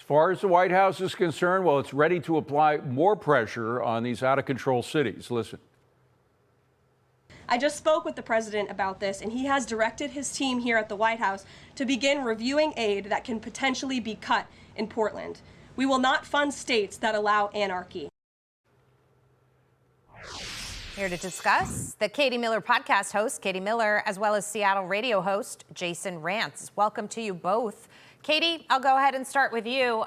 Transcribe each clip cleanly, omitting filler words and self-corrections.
far as the White House is concerned, well, it's ready to apply more pressure on these out-of-control cities. Listen. I just spoke with the president about this, and he has directed his team here at the White House to begin reviewing aid that can potentially be cut in Portland. We will not fund states that allow anarchy. Here to discuss, the Katie Miller podcast host, Katie Miller, as well as Seattle radio host, Jason Rantz. Welcome to you both. Katie, I'll go ahead and start with you.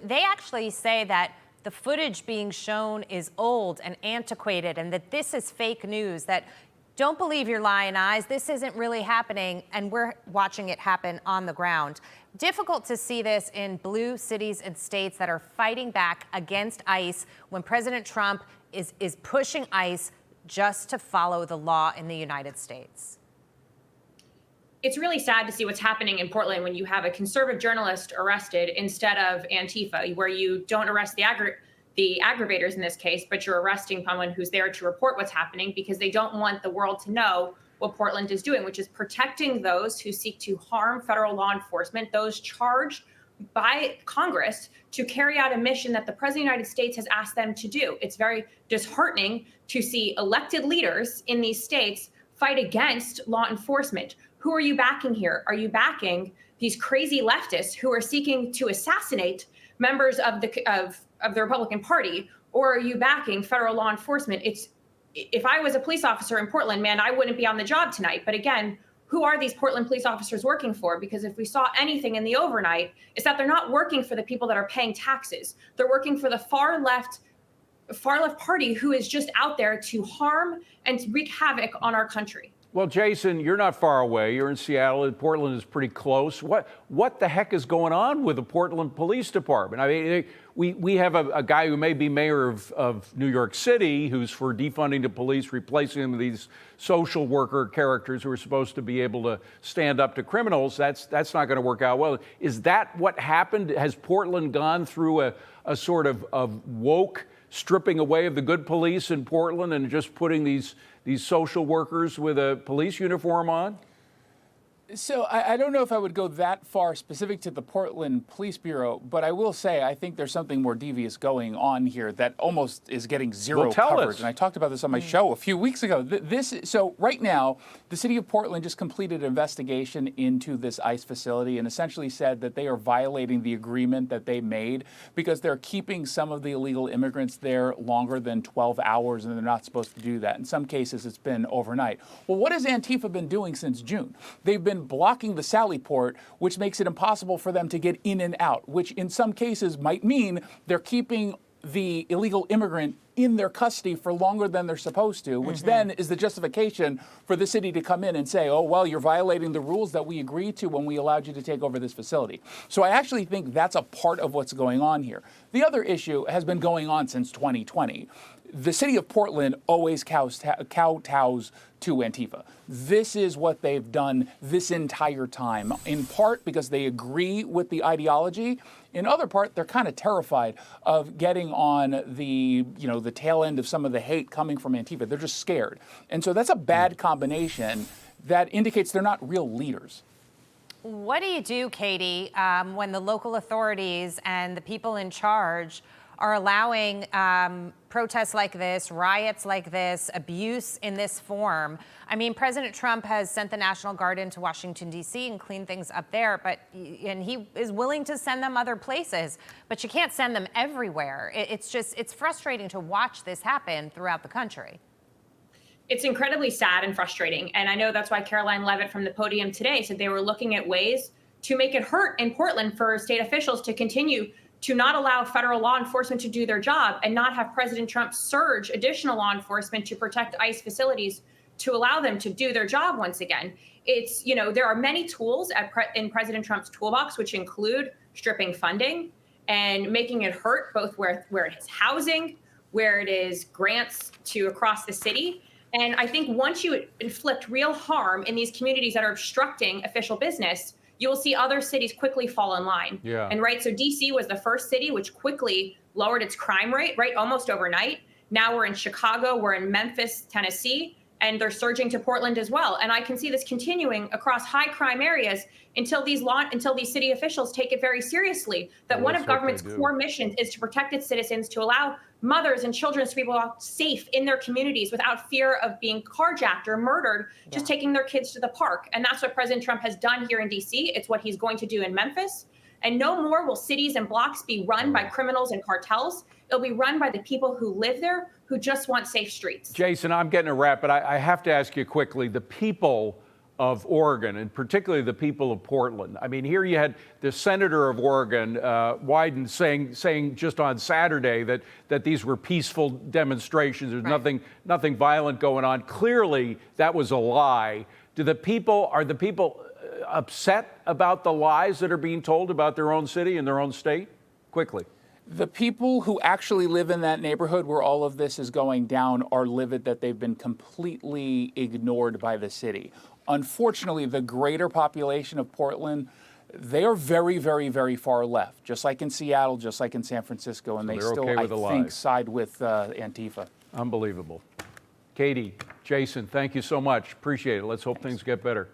They actually say that the footage being shown is old and antiquated and that this is fake news, that don't believe your lying eyes, this isn't really happening, and we're watching it happen on the ground. Difficult to see this in blue cities and states that are fighting back against ICE when President Trump is pushing ICE just to follow the law in the United States. It's really sad to see what's happening in Portland when you have a conservative journalist arrested instead of Antifa, where you don't arrest the aggravators in this case, but you're arresting someone who's there to report what's happening because they don't want the world to know what Portland is doing, which is protecting those who seek to harm federal law enforcement, those charged by Congress to carry out a mission that the President of the United States has asked them to do. It's very disheartening to see elected leaders in these states fight against law enforcement. Who are you backing here? Are you backing these crazy leftists who are seeking to assassinate members of the Republican Party, or are you backing federal law enforcement? If I was a police officer in Portland, man, I wouldn't be on the job tonight. But again, who are these Portland police officers working for? Because if we saw anything in the overnight, it's that they're not working for the people that are paying taxes. They're working for the far left party who is just out there to harm and wreak havoc on our country. Well, Jason, you're not far away. You're in Seattle. Portland is pretty close. What the heck is going on with the Portland Police Department? I mean, we have a guy who may be mayor of New York City who's for defunding the police, replacing them with these social worker characters who are supposed to be able to stand up to criminals. That's not going to work out well. Is that what happened? Has Portland gone through a sort of woke stripping away of the good police in Portland and just putting these social workers with a police uniform on? So I don't know if I would go that far specific to the Portland Police Bureau, but I will say I think there's something more devious going on here that almost is getting zero coverage. And I talked about this on my show a few weeks ago. So right now, the city of Portland just completed an investigation into this ICE facility and essentially said that they are violating the agreement that they made because they're keeping some of the illegal immigrants there longer than 12 hours, and they're not supposed to do that. In some cases, it's been overnight. Well, what has Antifa been doing since June? They've been blocking the Sally Port, which makes it impossible for them to get in and out, which in some cases might mean they're keeping the illegal immigrant in their custody for longer than they're supposed to, which then is the justification for the city to come in and say, oh, well, you're violating the rules that we agreed to when we allowed you to take over this facility. So I actually think that's a part of what's going on here. The other issue has been going on since 2020. The city of Portland always kowtows to Antifa. This is what they've done this entire time, in part because they agree with the ideology. In other part, they're kind of terrified of getting on the tail end of some of the hate coming from Antifa. They're just scared. And so that's a bad combination that indicates they're not real leaders. What do you do, Katie, when the local authorities and the people in charge are allowing protests like this, riots like this, abuse in this form? I mean, President Trump has sent the National Guard into Washington, D.C. and cleaned things up there, and he is willing to send them other places, but you can't send them everywhere. It's frustrating to watch this happen throughout the country. It's incredibly sad and frustrating. And I know that's why Caroline Leavitt from the podium today said they were looking at ways to make it hurt in Portland for state officials to continue to not allow federal law enforcement to do their job and not have President Trump surge additional law enforcement to protect ICE facilities to allow them to do their job once again. There are many tools in President Trump's toolbox, which include stripping funding and making it hurt both where it is housing, where it is grants to across the city. And I think once you inflict real harm in these communities that are obstructing official business, you will see other cities quickly fall in line. Yeah. And so DC was the first city which quickly lowered its crime rate, almost overnight. Now we're in Chicago, we're in Memphis, Tennessee, and they're surging to Portland as well. And I can see this continuing across high crime areas until these city officials take it very seriously, that one of government's core missions is to protect its citizens, to allow mothers and children to be walked safe in their communities without fear of being carjacked or murdered, just taking their kids to the park. And that's what President Trump has done here in DC. It's what he's going to do in Memphis. And no more will cities and blocks be run by criminals and cartels. It'll be run by the people who live there, who just want safe streets. Jason, I'm getting a wrap, but I have to ask you quickly, the people of Oregon, and particularly the people of Portland. I mean, here you had the senator of Oregon, Wyden, saying just on Saturday that these were peaceful demonstrations. There's nothing violent going on. Clearly, that was a lie. Are the people upset about the lies that are being told about their own city and their own state? Quickly. The people who actually live in that neighborhood where all of this is going down are livid that they've been completely ignored by the city. Unfortunately, the greater population of Portland, they are very, very, very far left, just like in Seattle, just like in San Francisco, and they still, I think, side with Antifa. Unbelievable. Katie, Jason, thank you so much. Appreciate it. Let's hope things get better.